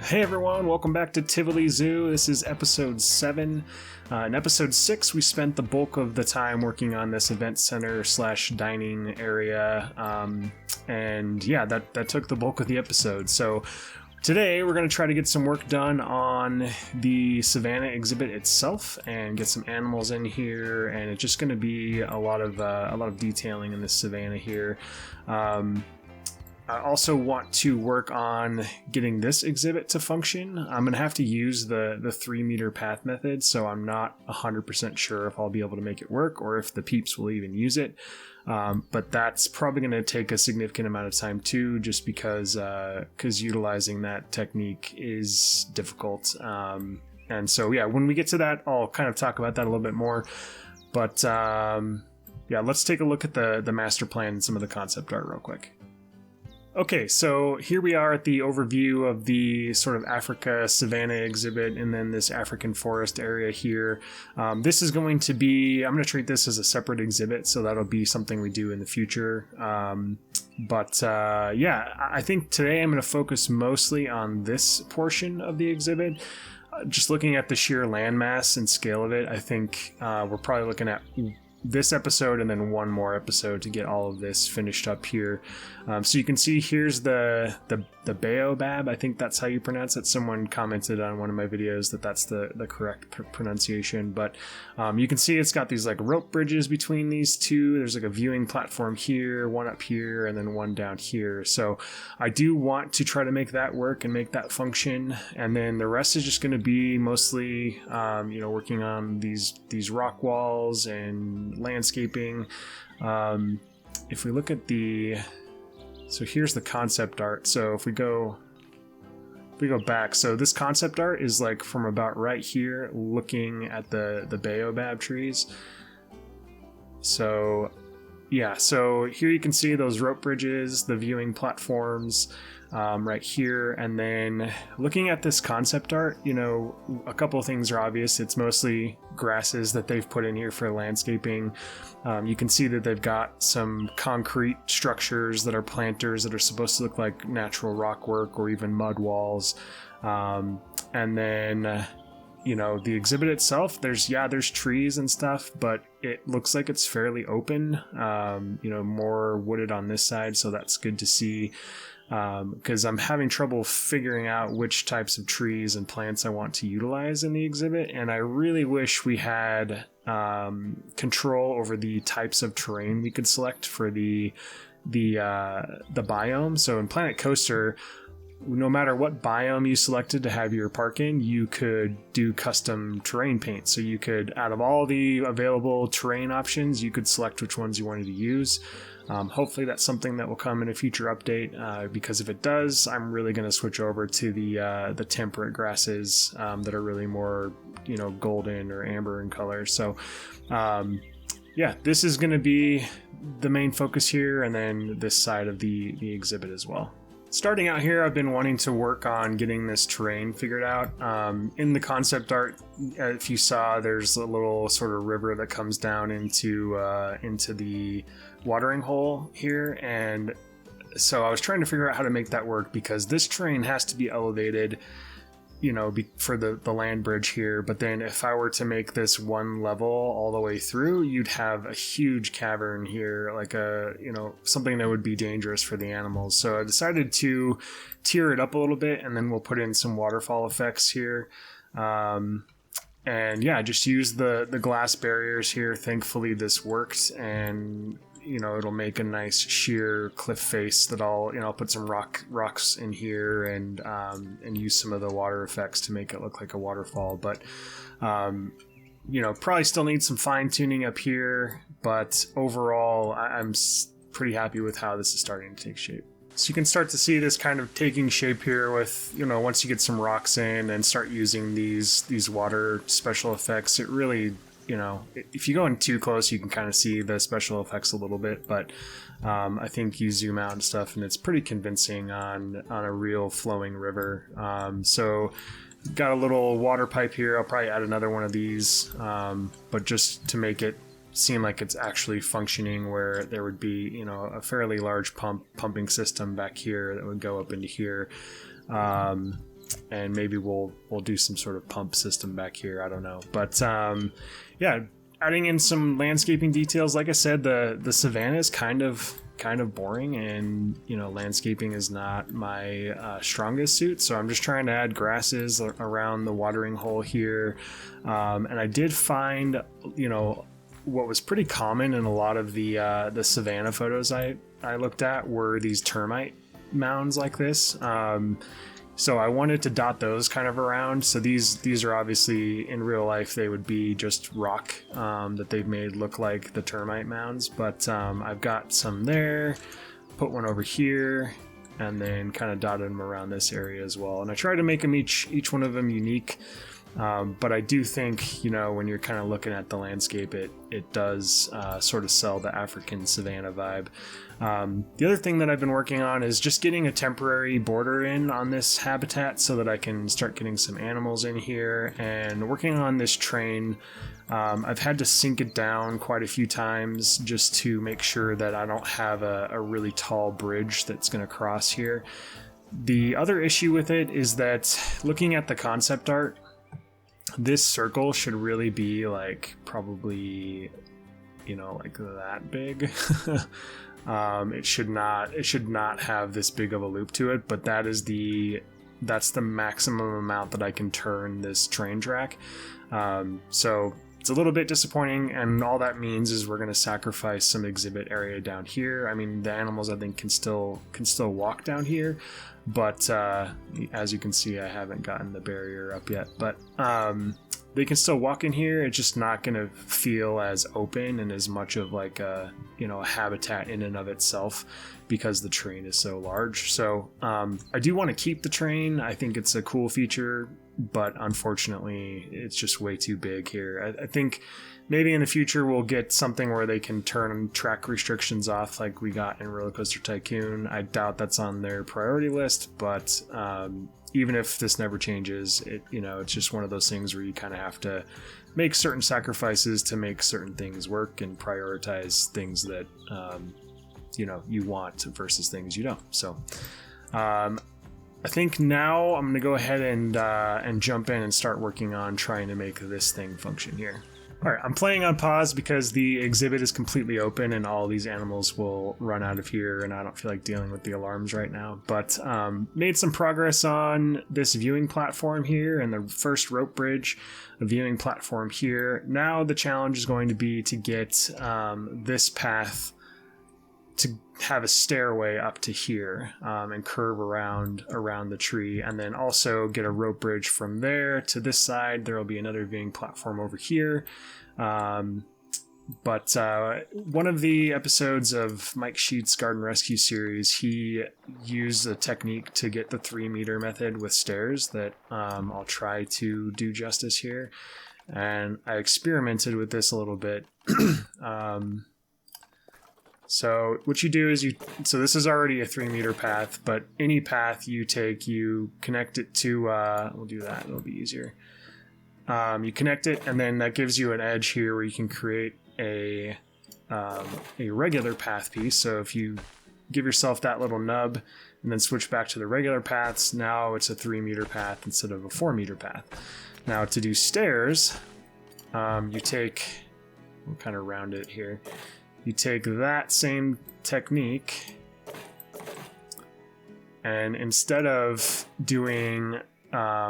Hey everyone, welcome back to Tivoli Zoo. This is episode 7. In episode 6, we spent the bulk of the time working on this event center / dining area. And yeah, that took the bulk of the episode. So today we're going to try to get some work done on the Savannah exhibit itself and get some animals in here. And it's just going to be a lot of detailing in this Savannah here. I also want to work on getting this exhibit to function. I'm going to have to use the 3-meter path method, so I'm not 100% sure if I'll be able to make it work or if the peeps will even use it. But that's probably going to take a significant amount of time too, just because utilizing that technique is difficult. And so, yeah, when we get to that, I'll kind of talk about that a little bit more. But yeah, let's take a look at the master plan and some of the concept art real quick. Okay, so here we are at the overview of the sort of Africa Savanna exhibit and then this African forest area here. This is going to be, I'm going to treat this as a separate exhibit, so that'll be something we do in the future. Yeah, I think today I'm going to focus mostly on this portion of the exhibit. Just looking at the sheer landmass and scale of it, I think we're probably looking at this episode and then one more episode to get all of this finished up here. So you can see here's the Baobab. I think that's how you pronounce it. Someone commented on one of my videos that that's the correct pronunciation, but you can see it's got these like rope bridges between these two. There's like a viewing platform here, one up here, and then one down here. So I do want to try to make that work and make that function, and then the rest is just going to be mostly working on these rock walls and landscaping. If we look at so here's the concept art. So if we go back, so this concept art is like from about right here looking at the Baobab trees. So yeah, so here you can see those rope bridges, the viewing platforms right here. And then looking at this concept art, a couple of things are obvious. It's mostly grasses that they've put in here for landscaping. You can see that they've got some concrete structures that are planters that are supposed to look like natural rock work or even mud walls. And then the exhibit itself, there's trees and stuff, but it looks like it's fairly open, more wooded on this side. So that's good to see, because I'm having trouble figuring out which types of trees and plants I want to utilize in the exhibit. And I really wish we had control over the types of terrain we could select for the biome. So in Planet Coaster, no matter what biome you selected to have your park in, you could do custom terrain paint. So you could, out of all the available terrain options, you could select which ones you wanted to use. Hopefully that's something that will come in a future update, because if it does, I'm really going to switch over to the temperate grasses that are really more, golden or amber in color. So yeah, this is going to be the main focus here, and then this side of the exhibit as well. Starting out here, I've been wanting to work on getting this terrain figured out. In the concept art, if you saw, there's a little sort of river that comes down into the watering hole here, and so I was trying to figure out how to make that work, because this terrain has to be elevated, for the land bridge here. But then if I were to make this one level all the way through, you'd have a huge cavern here, like something that would be dangerous for the animals. So I decided to tier it up a little bit, and then we'll put in some waterfall effects here. And yeah, just use the glass barriers here. Thankfully this worked, and it'll make a nice sheer cliff face that I'll put some rocks in here and use some of the water effects to make it look like a waterfall. But probably still need some fine tuning up here, but overall I'm pretty happy with how this is starting to take shape. So you can start to see this kind of taking shape here with, once you get some rocks in and start using these water special effects, it really, if you go in too close, you can kind of see the special effects a little bit, but I think you zoom out and stuff, and it's pretty convincing on a real flowing river. So got a little water pipe here. I'll probably add another one of these, but just to make it seem like it's actually functioning, where there would be, a fairly large pumping system back here that would go up into here. and maybe we'll do some sort of pump system back here. I don't know, but yeah, adding in some landscaping details. Like I said, the savanna is kind of boring, and landscaping is not my strongest suit, so I'm just trying to add grasses around the watering hole here. And I did find what was pretty common in a lot of the savanna photos I looked at were these termite mounds like this. So I wanted to dot those kind of around. So these are obviously, in real life, they would be just rock that they've made look like the termite mounds. But I've got some there, put one over here, and then kind of dotted them around this area as well. And I try to make them each one of them unique. But I do think, when you're kind of looking at the landscape, it does sort of sell the African Savanna vibe. The other thing that I've been working on is just getting a temporary border in on this habitat so that I can start getting some animals in here, and working on this train. I've had to sink it down quite a few times just to make sure that I don't have a really tall bridge that's going to cross here. The other issue with it is that, looking at the concept art, this circle should really be like probably like that big. It should not have this big of a loop to it, but that's the maximum amount that I can turn this train track. So it's a little bit disappointing, and all that means is we're going to sacrifice some exhibit area down here. I mean, the animals I think can still walk down here, but as you can see, I haven't gotten the barrier up yet, but they can still walk in here. It's just not going to feel as open and as much of like a habitat in and of itself, because the train is so large. So I do want to keep the train. I think it's a cool feature, but unfortunately it's just way too big here. I think maybe in the future we'll get something where they can turn track restrictions off like we got in Roller Coaster Tycoon. I doubt that's on their priority list, but even if this never changes, it's just one of those things where you kind of have to make certain sacrifices to make certain things work and prioritize things that you want versus things you don't. So I think now I'm going to go ahead and jump in and start working on trying to make this thing function here. All right, I'm playing on pause because the exhibit is completely open and all these animals will run out of here, and I don't feel like dealing with the alarms right now. But made some progress on this viewing platform here and the first rope bridge, a viewing platform here. Now the challenge is going to be to get this path to have a stairway up to here and curve around the tree, and then also get a rope bridge from there to this side. There will be another viewing platform over here. But one of the episodes of Mike Sheets' Garden Rescue series, he used a technique to get the 3-meter method with stairs that I'll try to do justice here. And I experimented with this a little bit. So what you do is so this is already a 3-meter path, but any path you take, you connect it to, we'll do that, it'll be easier. You connect it, and then that gives you an edge here where you can create a regular path piece. So if you give yourself that little nub and then switch back to the regular paths, now it's a 3-meter path instead of a 4-meter path. Now to do stairs, you take, we'll kind of round it here. You take that same technique, and instead of doing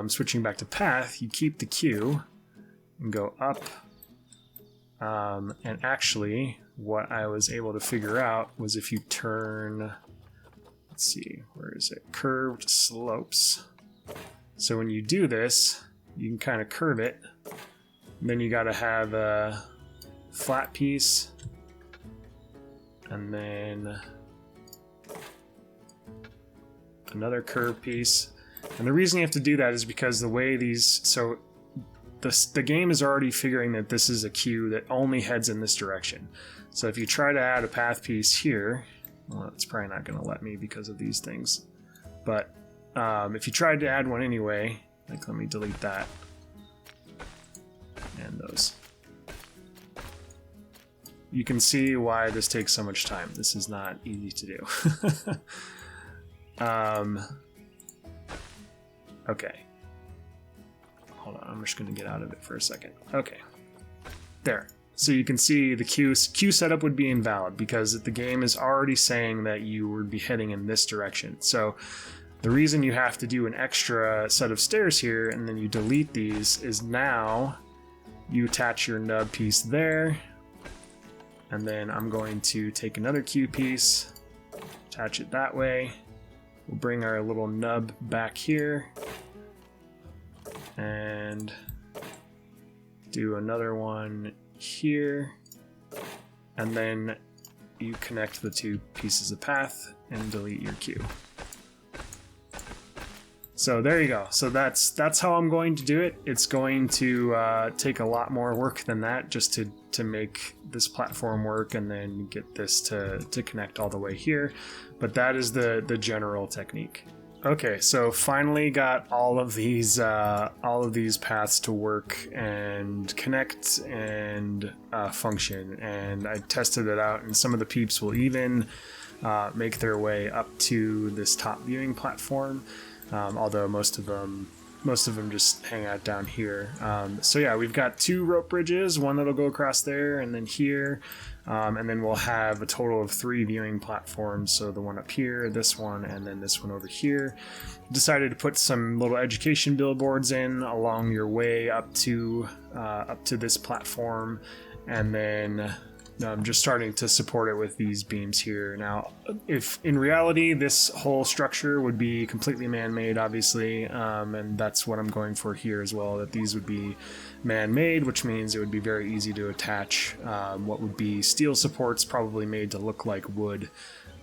switching back to path, you keep the Q and go up. And actually, what I was able to figure out was if you turn, let's see, where is it? Curved slopes. So when you do this, you can kind of curve it. And then you got to have a flat piece. And then another curved piece. And the reason you have to do that is because the way the game is already figuring that this is a queue that only heads in this direction. So if you try to add a path piece here, well, it's probably not going to let me because of these things. But if you tried to add one anyway, like, let me delete that. And those. You can see why this takes so much time. This is not easy to do. Okay. hold on, I'm just going to get out of it for a second. Okay, there. So you can see the queue setup would be invalid because the game is already saying that you would be heading in this direction. So the reason you have to do an extra set of stairs here and then you delete these is now you attach your nub piece there, and then I'm going to take another queue piece, attach it that way. We'll bring our little nub back here and do another one here, and then you connect the two pieces of path and delete your queue. So there you go. So that's how I'm going to do it. It's going to take a lot more work than that just to make this platform work and then get this to connect all the way here. But that is the general technique. Okay, so finally got all of these paths to work and connect and function, and I tested it out, and some of the peeps will even make their way up to this top viewing platform. Although most of them just hang out down here. So yeah, we've got 2 rope bridges, one that'll go across there and then here, and then we'll have a total of 3 viewing platforms. So the one up here, this one, and then this one over here. Decided to put some little education billboards in along your way up to this platform, and then I'm just starting to support it with these beams here. Now, if in reality this whole structure would be completely man-made, obviously, and that's what I'm going for here as well, that these would be man-made, which means it would be very easy to attach what would be steel supports, probably made to look like wood,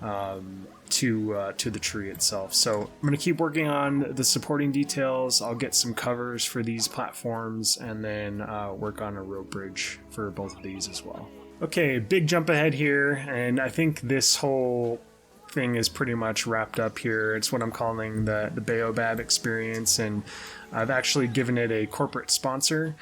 to the tree itself. So I'm going to keep working on the supporting details. I'll get some covers for these platforms, and then work on a rope bridge for both of these as well. Okay, big jump ahead here, and I think this whole thing is pretty much wrapped up here. It's what I'm calling the Baobab Experience, and I've actually given it a corporate sponsor.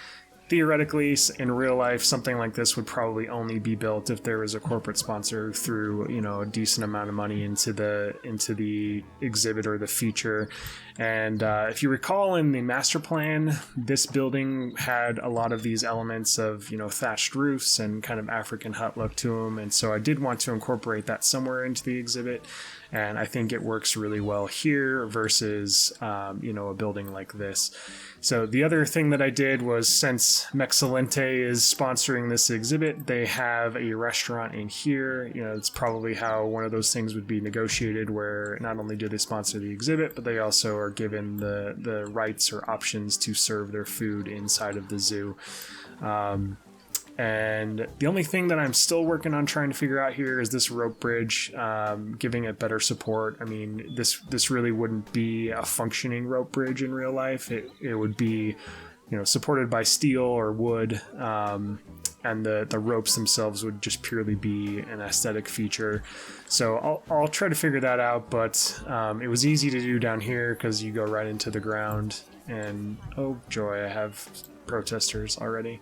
Theoretically, in real life, something like this would probably only be built if there was a corporate sponsor threw, a decent amount of money into the exhibit or the feature. And if you recall, in the master plan, this building had a lot of these elements of, thatched roofs and kind of African hut look to them. And so I did want to incorporate that somewhere into the exhibit. And I think it works really well here versus, a building like this. So the other thing that I did was, since Mexcellente is sponsoring this exhibit, they have a restaurant in here. It's probably how one of those things would be negotiated, where not only do they sponsor the exhibit, but they also are given the rights or options to serve their food inside of the zoo. And the only thing that I'm still working on trying to figure out here is this rope bridge, giving it better support. I mean, this really wouldn't be a functioning rope bridge in real life. It would be, supported by steel or wood, and the ropes themselves would just purely be an aesthetic feature. So I'll try to figure that out, but it was easy to do down here because you go right into the ground, and oh joy, I have protesters already.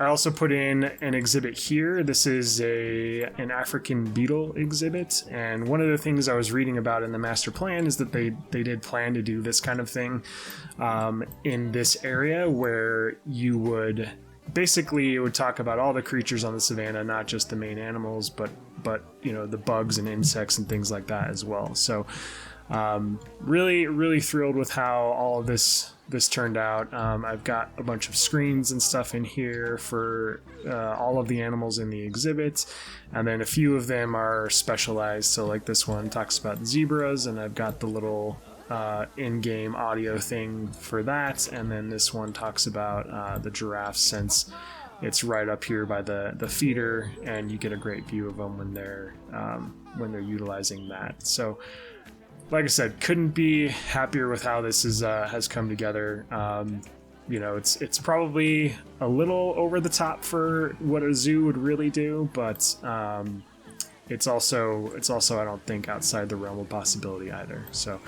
I also put in an exhibit here. This is an African beetle exhibit, and one of the things I was reading about in the master plan is that they did plan to do this kind of thing in this area, where you would basically, it would talk about all the creatures on the savannah, not just the main animals, but the bugs and insects and things like that as well. So really thrilled with how all of this turned out. I've got a bunch of screens and stuff in here for all of the animals in the exhibit, and then a few of them are specialized. So like this one talks about the zebras, and I've got the little in-game audio thing for that, and then this one talks about the giraffes, since it's right up here by the feeder, and you get a great view of them when they're utilizing that. So like I said, couldn't be happier with how this has come together. It's probably a little over the top for what a zoo would really do, but it's also I don't think outside the realm of possibility either. So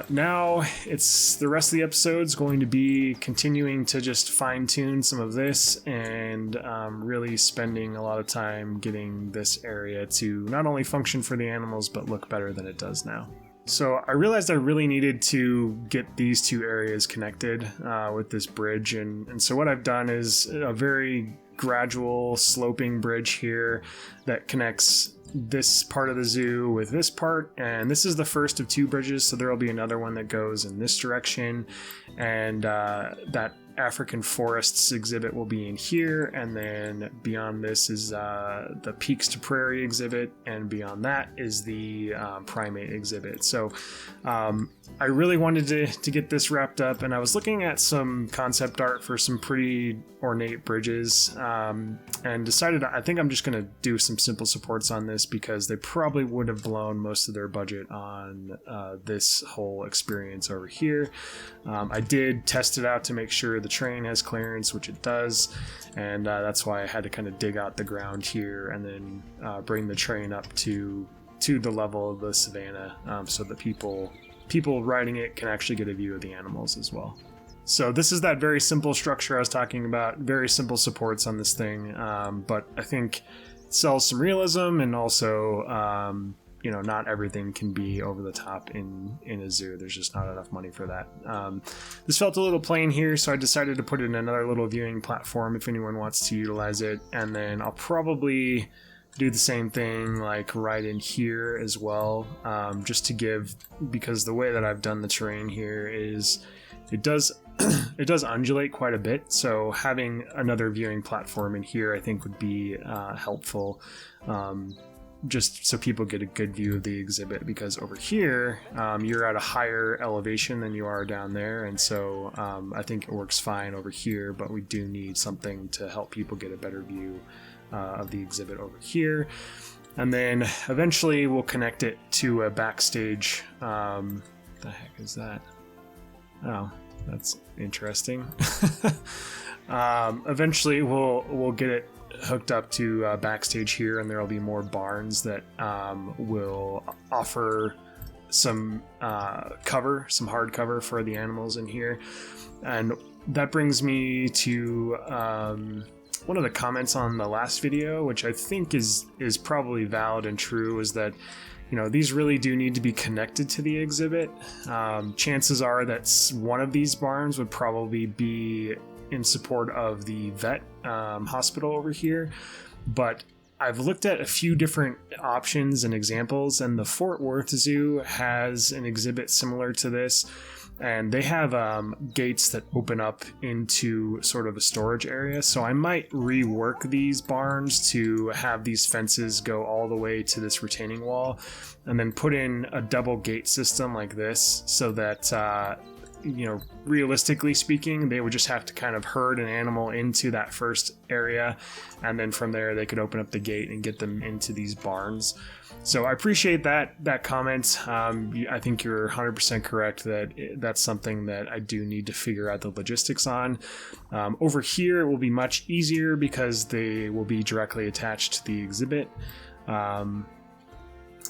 now it's the rest of the episode's going to be continuing to just fine tune some of this, and really spending a lot of time getting this area to not only function for the animals but look better than it does now. So I realized I really needed to get these two areas connected with this bridge. And so what I've done is a very gradual sloping bridge here that connects this part of the zoo with this part. And this is the first of two bridges. So there will be another one that goes in this direction. And that African forests exhibit will be in here, and then beyond this is the Peaks to Prairie exhibit, and beyond that is the primate exhibit. So I really wanted to get this wrapped up, and I was looking at some concept art for some pretty ornate bridges, and decided I think I'm just going to do some simple supports on this because they probably would have blown most of their budget on this whole experience over here. I did test it out to make sure the train has clearance, which it does, and that's why I had to kind of dig out the ground here and then bring the train up to the level of the Savannah, so that people riding it can actually get a view of the animals as well. So this is that very simple structure I was talking about, very simple supports on this thing, but I think it sells some realism, and also not everything can be over the top in a zoo. There's just not enough money for that. This felt a little plain here, so I decided to put it in another little viewing platform if anyone wants to utilize it, and then I'll probably do the same thing like right in here as well, just to give, because the way that I've done the terrain here is it does undulate quite a bit, so having another viewing platform in here I think would be helpful, just so people get a good view of the exhibit, because over here you're at a higher elevation than you are down there, and so I think it works fine over here, but we do need something to help people get a better view of the exhibit over here. And then eventually we'll connect it to a backstage. What the heck is that? Oh, that's interesting. Eventually we'll get it hooked up to backstage here, and there'll be more barns that will offer some cover, some hard cover for the animals in here. And that brings me to one of the comments on the last video, which I think is probably valid and true, is that these really do need to be connected to the exhibit. Chances are that one of these barns would probably be in support of the vet hospital over here, but I've looked at a few different options and examples, and the Fort Worth Zoo has an exhibit similar to this, and they have gates that open up into sort of a storage area. So I might rework these barns to have these fences go all the way to this retaining wall, and then put in a double gate system like this, so that realistically speaking, they would just have to kind of herd an animal into that first area, and then from there they could open up the gate and get them into these barns. So I appreciate that comment. I think you're 100% correct that that's something that I do need to figure out the logistics on. Over here it will be much easier because they will be directly attached to the exhibit.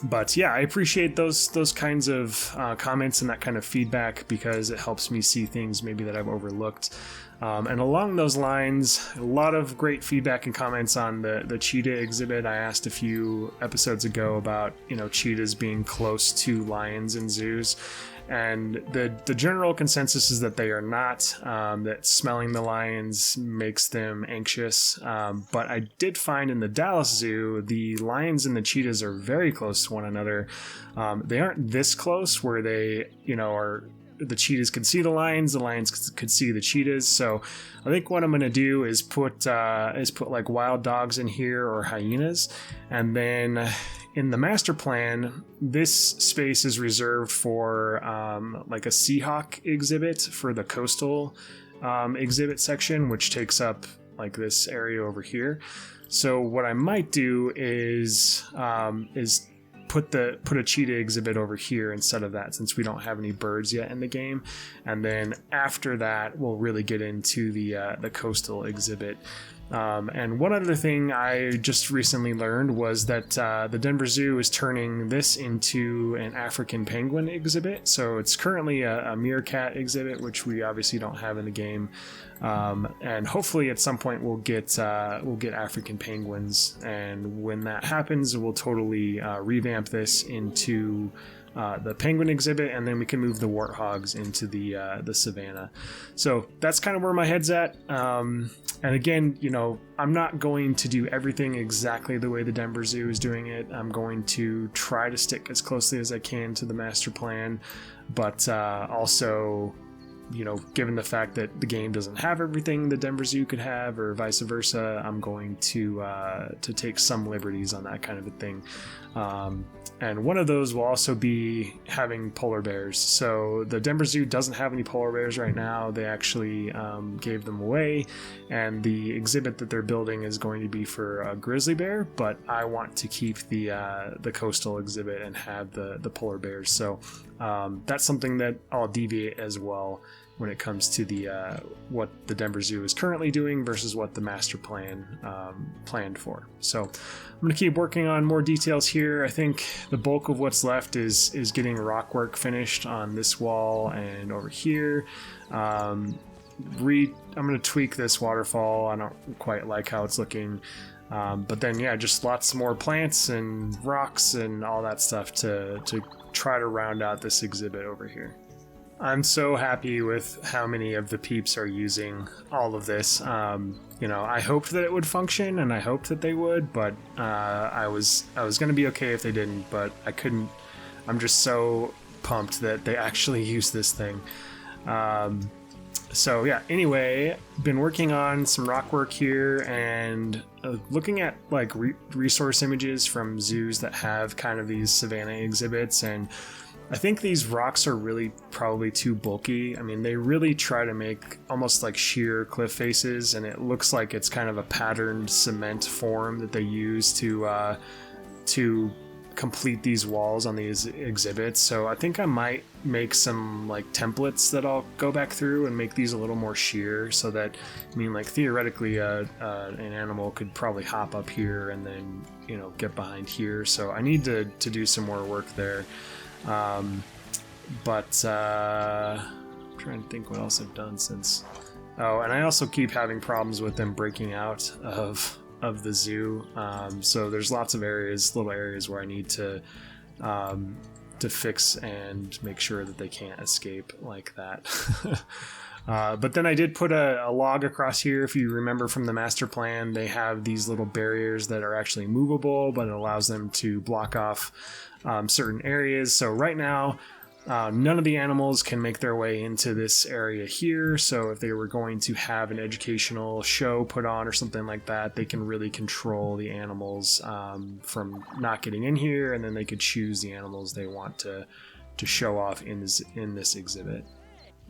But yeah, I appreciate those kinds of comments and that kind of feedback, because it helps me see things maybe that I've overlooked. And along those lines, a lot of great feedback and comments on the cheetah exhibit. I asked a few episodes ago about cheetahs being close to lions in zoos, and the general consensus is that they are not, that smelling the lions makes them anxious. But I did find in the Dallas Zoo, the lions and the cheetahs are very close to one another. They aren't this close where they, are, the cheetahs could see the lions could see the cheetahs. So I think what I'm going to do is put like wild dogs in here, or hyenas, and then in the master plan, this space is reserved for like a Seahawk exhibit for the coastal exhibit section, which takes up like this area over here. So what I might do is put a cheetah exhibit over here instead of that, since we don't have any birds yet in the game. And then after that, we'll really get into the coastal exhibit. And one other thing I just recently learned was that the Denver Zoo is turning this into an African penguin exhibit. So it's currently a meerkat exhibit, which we obviously don't have in the game. And hopefully at some point we'll get African penguins. And when that happens, we'll totally revamp this into the penguin exhibit, and then we can move the warthogs into the savannah. So that's kind of where my head's at. And again, you know, I'm not going to do everything exactly the way the Denver Zoo is doing it. I'm going to try to stick as closely as I can to the master plan, but also, you know, given the fact that the game doesn't have everything the Denver Zoo could have, or vice versa, I'm going to take some liberties on that kind of a thing. And one of those will also be having polar bears. So the Denver Zoo doesn't have any polar bears right now. They actually gave them away, and the exhibit that they're building is going to be for a grizzly bear, but I want to keep the coastal exhibit and have the polar bears. So that's something that I'll deviate as well when it comes to the what the Denver Zoo is currently doing versus what the master plan planned for. So I'm going to keep working on more details here. I think the bulk of what's left is getting rock work finished on this wall and over here. I'm going to tweak this waterfall. I don't quite like how it's looking. But then, yeah, just lots more plants and rocks and all that stuff to try to round out this exhibit over here. I'm so happy with how many of the peeps are using all of this. You know, I hoped that it would function, and I hoped that they would, but I was going to be okay if they didn't, but I couldn't. I'm just so pumped that they actually use this thing. So yeah, anyway, been working on some rock work here and looking at like resource images from zoos that have kind of these savanna exhibits, and I think these rocks are really probably too bulky. I mean, they really try to make almost like sheer cliff faces, and it looks like it's kind of a patterned cement form that they use to complete these walls on these exhibits. So I think I might make some like templates that I'll go back through and make these a little more sheer, so that, I mean, like theoretically an animal could probably hop up here and then, you know, get behind here. So I need to do some more work there. I'm trying to think what else I've done since. Oh, and I also keep having problems with them breaking out of the zoo. So there's lots of little areas where I need to fix and make sure that they can't escape like that. But then I did put a log across here. If you remember from the master plan, they have these little barriers that are actually movable, but it allows them to block off certain areas. So right now, none of the animals can make their way into this area here. So if they were going to have an educational show put on or something like that, they can really control the animals from not getting in here, and then they could choose the animals they want to show off in this exhibit.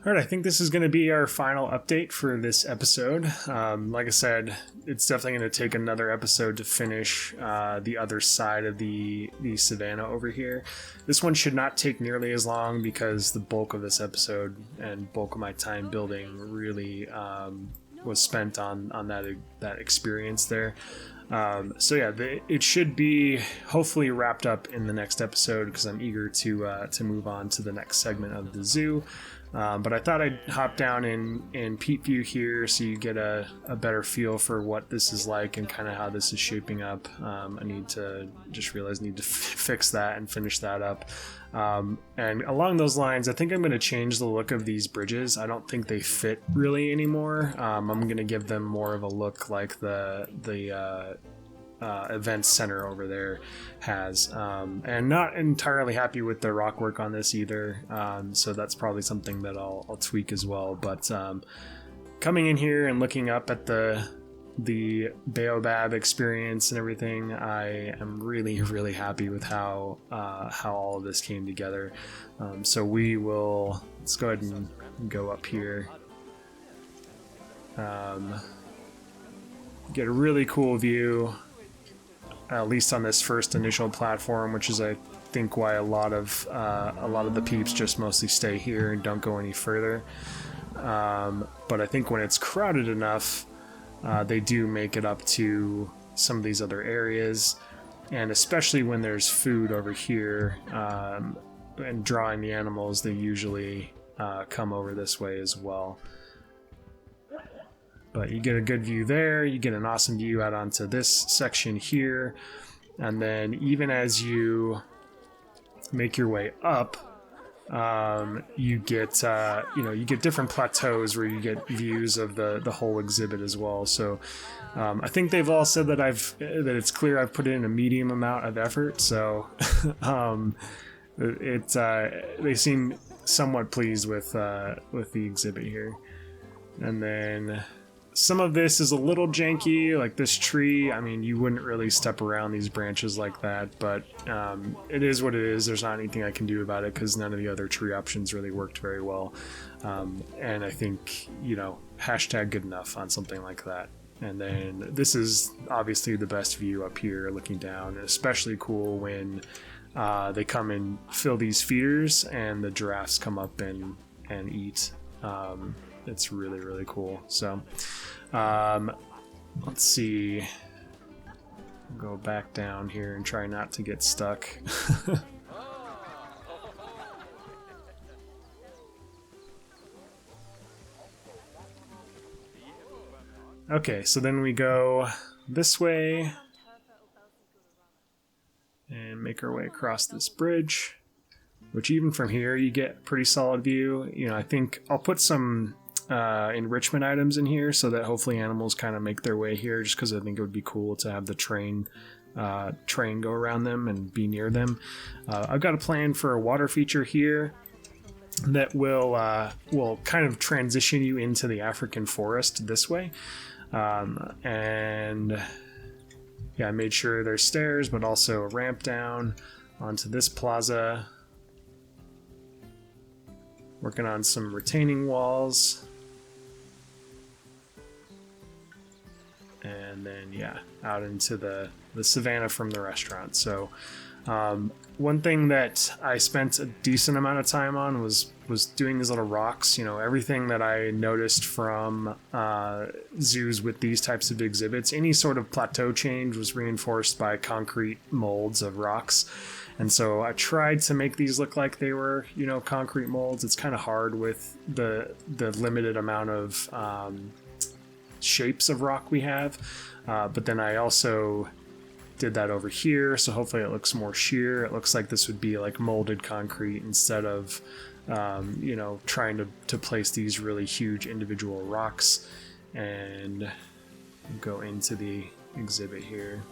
All right, I think this is going to be our final update for this episode. Like I said, it's definitely going to take another episode to finish the other side of the savannah over here. This one should not take nearly as long because the bulk of this episode and bulk of my time building really was spent on that experience there. So yeah, it should be hopefully wrapped up in the next episode because I'm eager to move on to the next segment of the zoo. But I thought I'd hop down in Peep View here so you get a better feel for what this is like and kind of how this is shaping up. I need to fix that and finish that up. And along those lines, I think I'm going to change the look of these bridges. I don't think they fit really anymore. I'm going to give them more of a look like the events center over there has, and not entirely happy with the rock work on this either, so that's probably something that I'll tweak as well. But coming in here and looking up at the Baobab Experience and everything, I am really, really happy with how all of this came together. So let's go ahead and go up here, get a really cool view, at least on this first initial platform, which is, I think, why a lot of the peeps just mostly stay here and don't go any further. But I think when it's crowded enough, they do make it up to some of these other areas, and especially when there's food over here and drawing the animals, they usually come over this way as well. But you get a good view there, you get an awesome view out onto this section here, and then even as you make your way up, you get different plateaus where you get views of the whole exhibit as well. So I think they've all said that that it's clear I've put in a medium amount of effort. So they seem somewhat pleased with the exhibit here. And then some of this is a little janky, like this tree. I mean, you wouldn't really step around these branches like that, but it is what it is. There's not anything I can do about it because none of the other tree options really worked very well. And I think, hashtag good enough on something like that. And then this is obviously the best view up here looking down, especially cool when they come and fill these feeders and the giraffes come up and eat. It's really, really cool. So let's see. Go back down here and try not to get stuck. Okay, so then we go this way and make our way across this bridge, which even from here you get a pretty solid view. I think I'll put some enrichment items in here so that hopefully animals kind of make their way here, just because I think it would be cool to have the train go around them and be near them. I've got a plan for a water feature here that will kind of transition you into the African forest this way. And yeah, I made sure there's stairs, but also a ramp down onto this plaza. Working on some retaining walls. And then, yeah, out into the savannah from the restaurant. So one thing that I spent a decent amount of time on was doing these little rocks. Everything that I noticed from zoos with these types of exhibits, any sort of plateau change was reinforced by concrete molds of rocks. And so I tried to make these look like they were, concrete molds. It's kind of hard with the limited amount of shapes of rock we have. But then I also did that over here, so hopefully it looks more sheer. It looks like this would be like molded concrete instead of, trying to place these really huge individual rocks. And go into the exhibit here.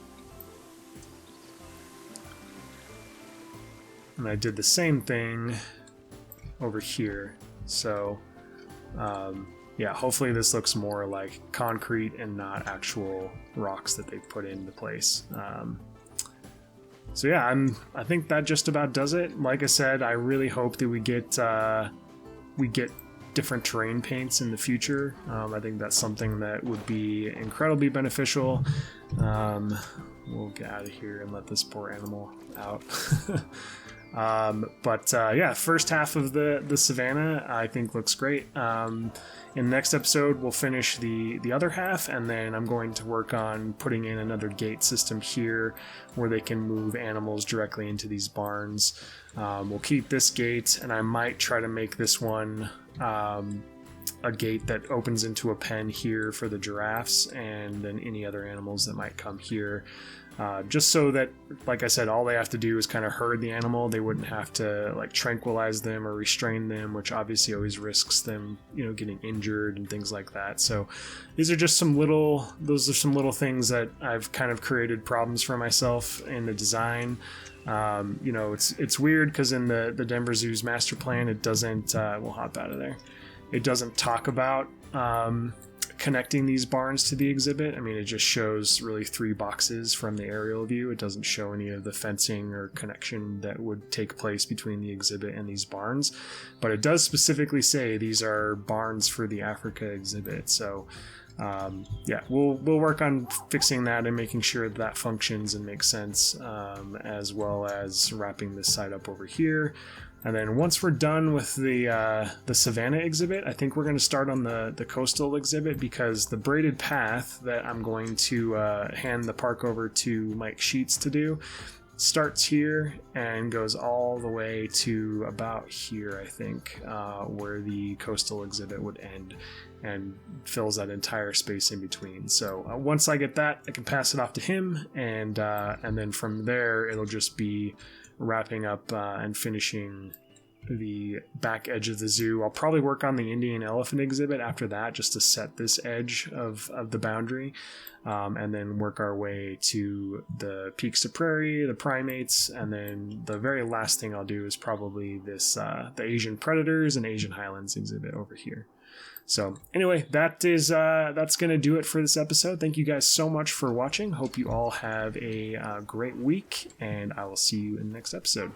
And I did the same thing over here. So, yeah, hopefully this looks more like concrete and not actual rocks that they put into place. So yeah, I think that just about does it. Like I said, I really hope that we get different terrain paints in the future. I think that's something that would be incredibly beneficial. We'll get out of here and let this poor animal out. Yeah, first half of the savannah I think looks great. In the next episode we'll finish the other half, and then I'm going to work on putting in another gate system here where they can move animals directly into these barns. We'll keep this gate, and I might try to make this one a gate that opens into a pen here for the giraffes and then any other animals that might come here. Just so that, like I said, all they have to do is kind of herd the animal. They wouldn't have to like tranquilize them or restrain them, which obviously always risks them, getting injured and things like that. So those are some little things that I've kind of created problems for myself in the design. It's weird because in the Denver Zoo's master plan, it doesn't, we'll hop out of there. It doesn't talk about, connecting these barns to the exhibit. I mean, it just shows really 3 boxes from the aerial view. It doesn't show any of the fencing or connection that would take place between the exhibit and these barns, but it does specifically say these are barns for the Africa exhibit. So yeah, we'll work on fixing that and making sure that functions and makes sense, as well as wrapping this side up over here. And then once we're done with the Savannah exhibit, I think we're going to start on the coastal exhibit, because the braided path that I'm going to hand the park over to Mike Sheets to do starts here and goes all the way to about here, I think, where the coastal exhibit would end, and fills that entire space in between. So once I get that, I can pass it off to him, and then from there it'll just be wrapping up and finishing the back edge of the zoo. I'll probably work on the Indian elephant exhibit after that, just to set this edge of the boundary, and then work our way to the peaks of prairie, the primates, and then the very last thing I'll do is probably this the Asian predators and Asian highlands exhibit over here. So anyway, that's going to do it for this episode. Thank you guys so much for watching. Hope you all have a great week, and I will see you in the next episode.